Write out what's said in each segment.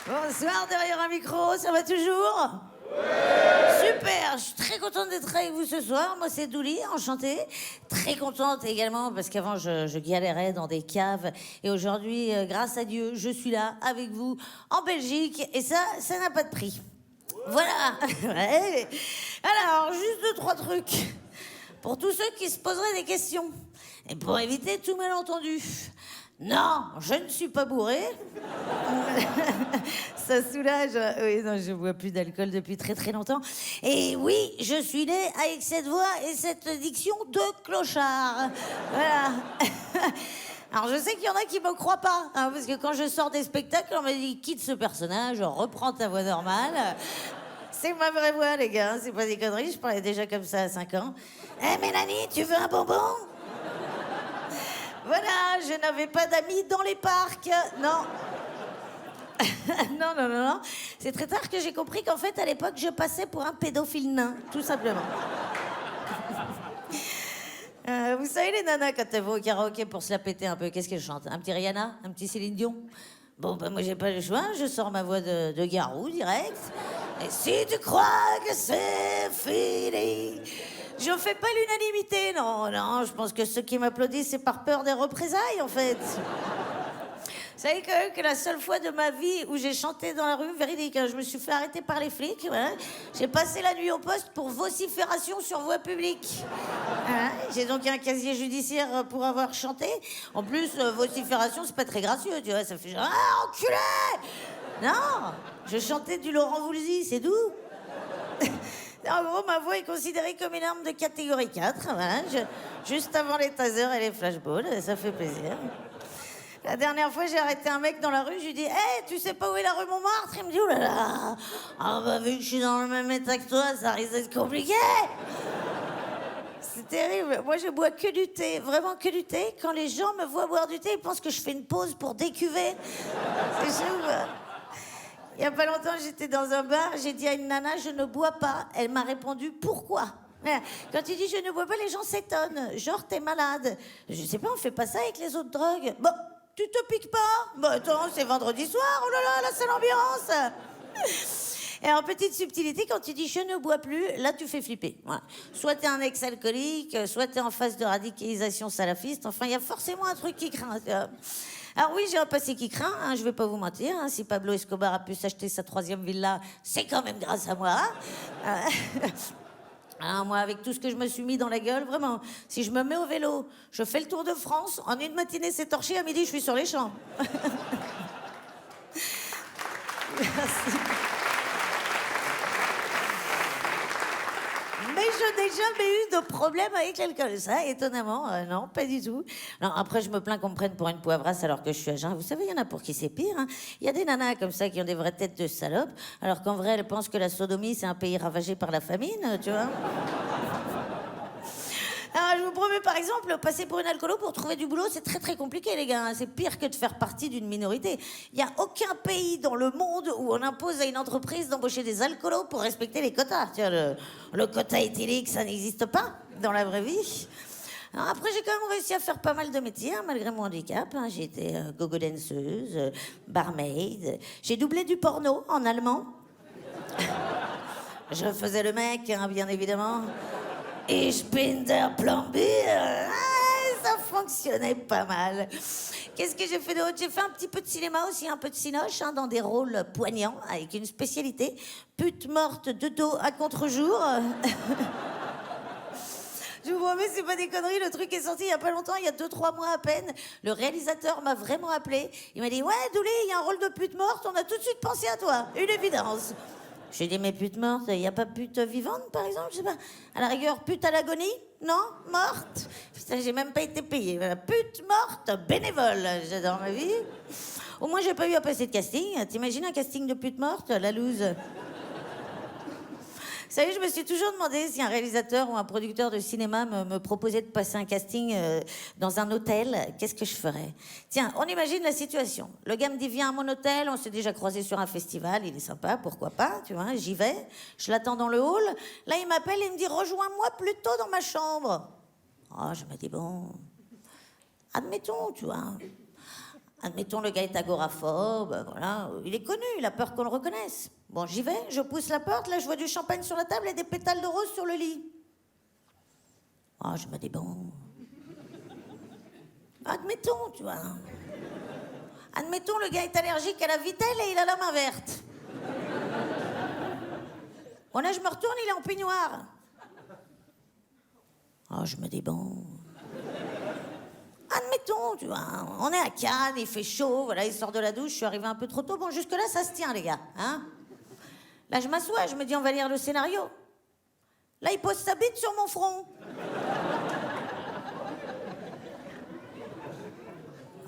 Bonsoir, derrière un micro, ça va toujours? Ouais. Super, je suis très contente d'être avec vous ce soir. Moi, c'est Douli, enchantée. Très contente également parce qu'avant, je galérais dans des caves. Et aujourd'hui, grâce à Dieu, je suis là avec vous en Belgique. Et ça n'a pas de prix. Voilà. Ouais. Alors, juste 2-3 trucs. Pour tous ceux qui se poseraient des questions. Et pour éviter tout malentendu. Non, je ne suis pas bourré. Ça soulage. Oui, non, je bois plus d'alcool depuis très très longtemps. Et oui, je suis née avec cette voix et cette diction de clochard. Voilà. Alors je sais qu'il y en a qui me croient pas, hein, parce que quand je sors des spectacles, on me dit quitte ce personnage, reprends ta voix normale. C'est ma vraie voix, les gars, c'est pas des conneries, je parlais déjà comme ça à 5 ans. Hé, Mélanie, tu veux un bonbon? Voilà, je n'avais pas d'amis dans les parcs, non. Non, non, non, non. C'est très tard que j'ai compris qu'en fait, à l'époque, je passais pour un pédophile nain, tout simplement. Vous savez, les nanas, quand elles vont au karaoké pour se la péter un peu, qu'est-ce qu'elles chantent? Un petit Rihanna? Un petit Céline Dion? Bon, ben moi, j'ai pas le choix, je sors ma voix de garou, direct. Et si tu crois que c'est fini... Je fais pas l'unanimité, non, non, je pense que ceux qui m'applaudissent, c'est par peur des représailles, en fait. Vous savez quand même que la seule fois de ma vie où j'ai chanté dans la rue, véridique, hein, je me suis fait arrêter par les flics, voilà. J'ai passé la nuit au poste pour vocifération sur voie publique. Voilà. J'ai donc un casier judiciaire pour avoir chanté. En plus, vocifération, c'est pas très gracieux, tu vois, ça fait genre « Ah, enculé !» Non, je chantais du Laurent Voulzy, c'est doux. En gros, ma voix est considérée comme une arme de catégorie 4. Voilà. Juste avant les tasers et les flashballs, ça fait plaisir. La dernière fois, j'ai arrêté un mec dans la rue, je lui dis « Hey, tu sais pas où est la rue Montmartre ?» Il me dit « Oh là là, ah bah vu que je suis dans le même état que toi, ça risque d'être compliqué !» C'est terrible. Moi, je bois que du thé, vraiment que du thé. Quand les gens me voient boire du thé, ils pensent que je fais une pause pour décuver. C'est chaud. Il y a pas longtemps, j'étais dans un bar, j'ai dit à une nana, je ne bois pas. Elle m'a répondu, pourquoi? Quand tu dis je ne bois pas, les gens s'étonnent. Genre, t'es malade. Je sais pas, on fait pas ça avec les autres drogues. Bon, tu te piques pas? Bah attends, c'est vendredi soir, oh là là, là c'est l'ambiance. Et en petite subtilité, quand tu dis je ne bois plus, là tu fais flipper. Voilà. Soit t'es un ex-alcoolique, soit t'es en phase de radicalisation salafiste. Enfin, il y a forcément un truc qui craint. Alors oui, j'ai un passé qui craint, hein, je vais pas vous mentir. Hein, si Pablo Escobar a pu s'acheter sa 3e villa, c'est quand même grâce à moi. Hein, moi, avec tout ce que je me suis mis dans la gueule, vraiment, si je me mets au vélo, je fais le tour de France, en une matinée c'est torché, à midi je suis sur les champs. Merci. Mais je n'ai jamais eu de problème avec l'alcool. Ça, étonnamment, non, pas du tout. Non, après, je me plains qu'on me prenne pour une poivrasse alors que je suis à jeun. Vous savez, il y en a pour qui c'est pire. Hein. Il y a des nanas comme ça qui ont des vraies têtes de salopes, alors qu'en vrai, elles pensent que la sodomie, c'est un pays ravagé par la famine, tu vois. Alors, je vous promets, par exemple, passer pour une alcoolo pour trouver du boulot, c'est très très compliqué, les gars. C'est pire que de faire partie d'une minorité. Il n'y a aucun pays dans le monde où on impose à une entreprise d'embaucher des alcoolos pour respecter les quotas. Tu vois, le quota éthylique, ça n'existe pas dans la vraie vie. Alors après, j'ai quand même réussi à faire pas mal de métiers, hein, malgré mon handicap. Hein. J'ai été gogo danseuse, barmaid. J'ai doublé du porno en allemand. Je faisais le mec, hein, bien évidemment. Ich bin der Plombier. Ça fonctionnait pas mal. Qu'est-ce que j'ai fait d'autre? J'ai fait un petit peu de cinéma aussi, un peu de cinoche, hein, dans des rôles poignants, avec une spécialité. Pute morte de dos à contre-jour. Je vous promets, c'est pas des conneries, le truc est sorti il y a pas longtemps, il y a 2-3 mois à peine. Le réalisateur m'a vraiment appelé. Il m'a dit « Ouais, Doulé, il y a un rôle de pute morte, on a tout de suite pensé à toi. Une évidence. » J'ai dit, mais pute morte, il n'y a pas pute vivante, par exemple? Je sais pas. À la rigueur, pute à l'agonie? Non? Morte? Putain, j'ai même pas été payée. Voilà. Pute morte, bénévole, j'adore ma vie. Au moins, j'ai pas eu à passer de casting. T'imagines un casting de pute morte, la loose? Vous savez, je me suis toujours demandé si un réalisateur ou un producteur de cinéma me proposait de passer un casting dans un hôtel, qu'est-ce que je ferais? Tiens, on imagine la situation. Le gars me dit, viens à mon hôtel, on s'est déjà croisé sur un festival, il est sympa, pourquoi pas, tu vois, j'y vais, je l'attends dans le hall. Là, il m'appelle et il me dit, rejoins-moi plutôt dans ma chambre. Oh, je me dis, bon, admettons, tu vois. Admettons, le gars est agoraphobe, voilà. Il est connu, il a peur qu'on le reconnaisse. Bon, j'y vais, je pousse la porte, là, je vois du champagne sur la table et des pétales de rose sur le lit. Ah, je me dis, bon... Admettons, tu vois. Admettons, le gars est allergique à la vitelle et il a la main verte. Bon, là, je me retourne, il est en peignoir. Ah, je me dis, bon... Admettons, tu vois, on est à Cannes, il fait chaud, voilà, il sort de la douche, je suis arrivée un peu trop tôt. Bon, jusque-là, ça se tient, les gars, hein. Là, je m'assois, je me dis, on va lire le scénario. Là, il pose sa bite sur mon front.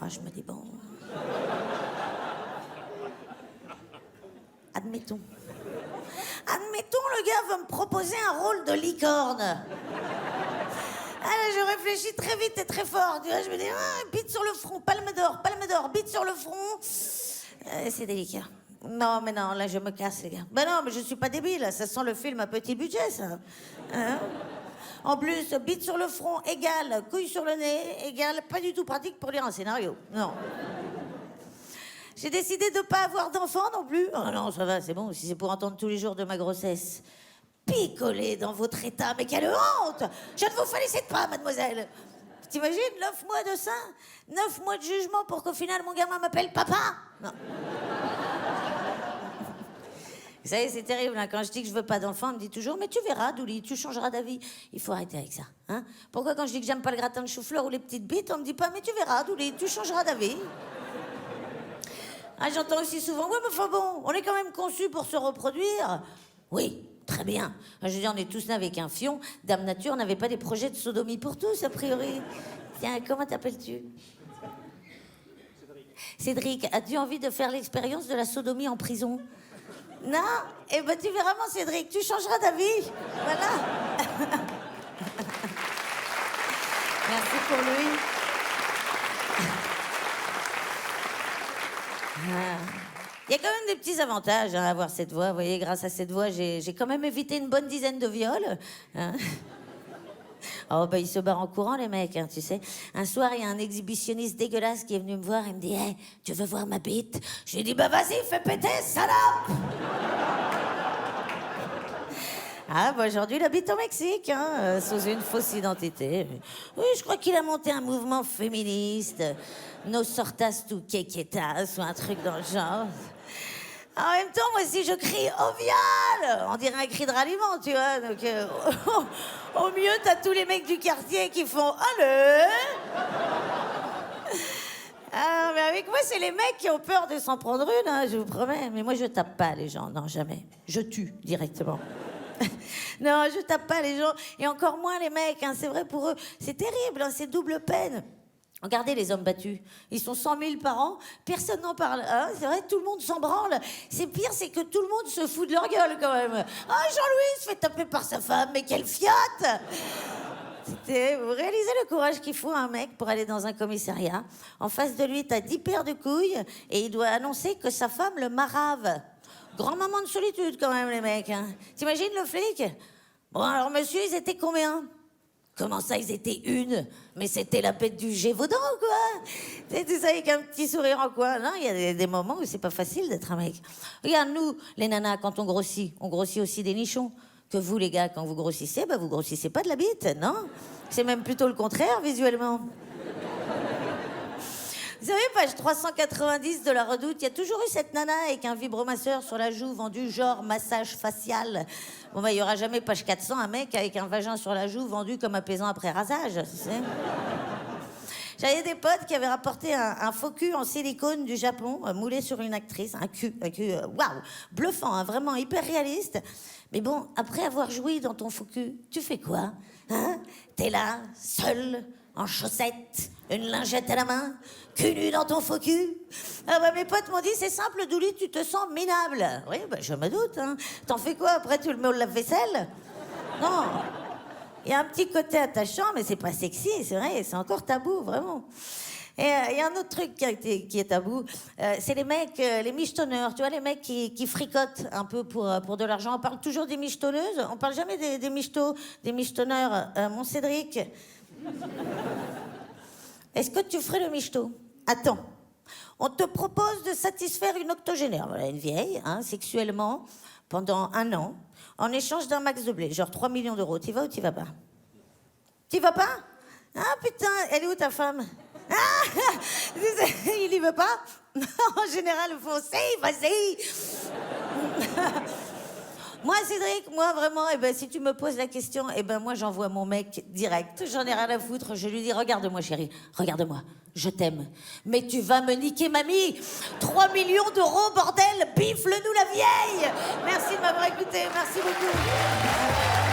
Ah, je me dis, bon... Admettons. Admettons, le gars veut me proposer un rôle de licorne. Ah là, je réfléchis très vite et très fort. Tu vois, je me dis, ah, bite sur le front, palme d'or, bite sur le front. C'est délicat. Non, mais non, là, je me casse, les gars. Ben non, mais je suis pas débile. Ça sent le film à petit budget, ça. Hein? En plus, bite sur le front égale couille sur le nez égale pas du tout pratique pour lire un scénario. Non. J'ai décidé de pas avoir d'enfant non plus. Oh non, ça va, c'est bon. Si c'est pour entendre tous les jours de ma grossesse. Picoler dans votre état, mais quelle honte! Je ne vous félicite pas, mademoiselle. T'imagines, 9 mois de sein, 9 mois de jugement pour qu'au final mon gamin m'appelle papa? Non. Vous savez, c'est terrible, hein. Quand je dis que je veux pas d'enfant, on me dit toujours, mais tu verras, Douli, tu changeras d'avis. Il faut arrêter avec ça, hein. Pourquoi quand je dis que j'aime pas le gratin de chou-fleur ou les petites bites, on me dit pas, mais tu verras, Douli, tu changeras d'avis? Ah, j'entends aussi souvent, ouais, mais enfin bon, on est quand même conçus pour se reproduire. Oui. Très bien. Je veux dire, on est tous nés avec un fion. Dame Nature n'avait pas des projets de sodomie pour tous, a priori. Tiens, comment t'appelles-tu? Cédric. As-tu envie de faire l'expérience de la sodomie en prison? Non? Eh ben, tu verras, mon Cédric, tu changeras d'avis. Voilà. Merci pour lui. Il y a quand même des petits avantages, hein, à avoir cette voix. Vous voyez, grâce à cette voix, j'ai quand même évité une bonne dizaine de viols. Hein. Oh, bah, ils se barrent en courant, les mecs, hein, tu sais. Un soir, il y a un exhibitionniste dégueulasse qui est venu me voir et me dit, hey, tu veux voir ma bite? Je lui ai dit, bah vas-y, fais péter, salope! Ah, bah aujourd'hui, il habite au Mexique, hein, sous une fausse identité. Oui, je crois qu'il a monté un mouvement féministe. Nos sortas tu quequetas, ou un truc dans le genre. En même temps, moi aussi, je crie « au viol !» On dirait un cri de ralliement, tu vois. Donc, au mieux, t'as tous les mecs du quartier qui font « allez !» Ah, mais avec moi, c'est les mecs qui ont peur de s'en prendre une, hein, je vous promets. Mais moi, je tape pas les gens, non, jamais. Je tue directement. Non, je tape pas les gens, et encore moins les mecs, hein, c'est vrai pour eux. C'est terrible, hein, c'est double peine. Regardez les hommes battus, ils sont 100 000 par an, personne n'en parle. Hein, c'est vrai, tout le monde s'en branle. C'est pire, c'est que tout le monde se fout de leur gueule quand même. Ah, Jean-Louis se fait taper par sa femme, mais quelle fiotte! Vous réalisez le courage qu'il faut à un mec pour aller dans un commissariat. En face de lui, t'as 10 paires de couilles et il doit annoncer que sa femme le marave. Grand moment de solitude quand même, les mecs. Hein. T'imagines le flic? Bon, alors monsieur, ils étaient combien? Comment ça, ils étaient une? Mais c'était la pète du Gévaudan, quoi. Tu sais, avec un petit sourire en coin. Non, il y a des moments où c'est pas facile d'être un mec. Regarde, nous, les nanas, quand on grossit aussi des nichons. Que vous, les gars, quand vous grossissez, bah, vous grossissez pas de la bite, non? C'est même plutôt le contraire, visuellement. Vous savez, page 390 de La Redoute, il y a toujours eu cette nana avec un vibromasseur sur la joue vendu genre massage facial. Bon, bah, il y aura jamais page 400 un mec avec un vagin sur la joue vendu comme apaisant après rasage, tu sais. J'avais des potes qui avaient rapporté un faux cul en silicone du Japon, moulé sur une actrice, un cul, waouh, bluffant, hein, vraiment hyper réaliste. Mais bon, après avoir joui dans ton faux cul, tu fais quoi? Hein? T'es là, seul, en chaussettes, une lingette à la main, cul nu dans ton faux cul. Ah bah mes potes m'ont dit, c'est simple, Douli, tu te sens minable. Oui, bah je me doute, hein. T'en fais quoi après, tu le mets au lave-vaisselle? Non. Il y a un petit côté attachant, mais c'est pas sexy, c'est vrai, c'est encore tabou, vraiment. Et il y a un autre truc qui est tabou, c'est les mecs, les michetonneurs, tu vois, les mecs qui fricotent un peu pour de l'argent. On parle toujours des michetonneuses, on parle jamais des michetos, des michetonneurs. Mon Cédric, est-ce que tu ferais le michetot? Attends, On te propose de satisfaire une octogénaire, voilà, une vieille, hein, sexuellement, pendant 1 an, en échange d'un max de blé, genre 3 millions d'euros. T'y vas ou t'y vas pas? T'y vas pas? Ah putain, elle est où ta femme? Ah, il y veut pas? En général, il faut, si, vas-y. Moi, Cédric, moi, vraiment, eh ben, si tu me poses la question, eh ben, moi, j'envoie mon mec direct. J'en ai rien à foutre. Je lui dis, regarde-moi, chérie, regarde-moi. Je t'aime. Mais tu vas me niquer, mamie. 3 millions d'euros, bordel. Bifle-nous la vieille. Merci de m'avoir écouté. Merci beaucoup.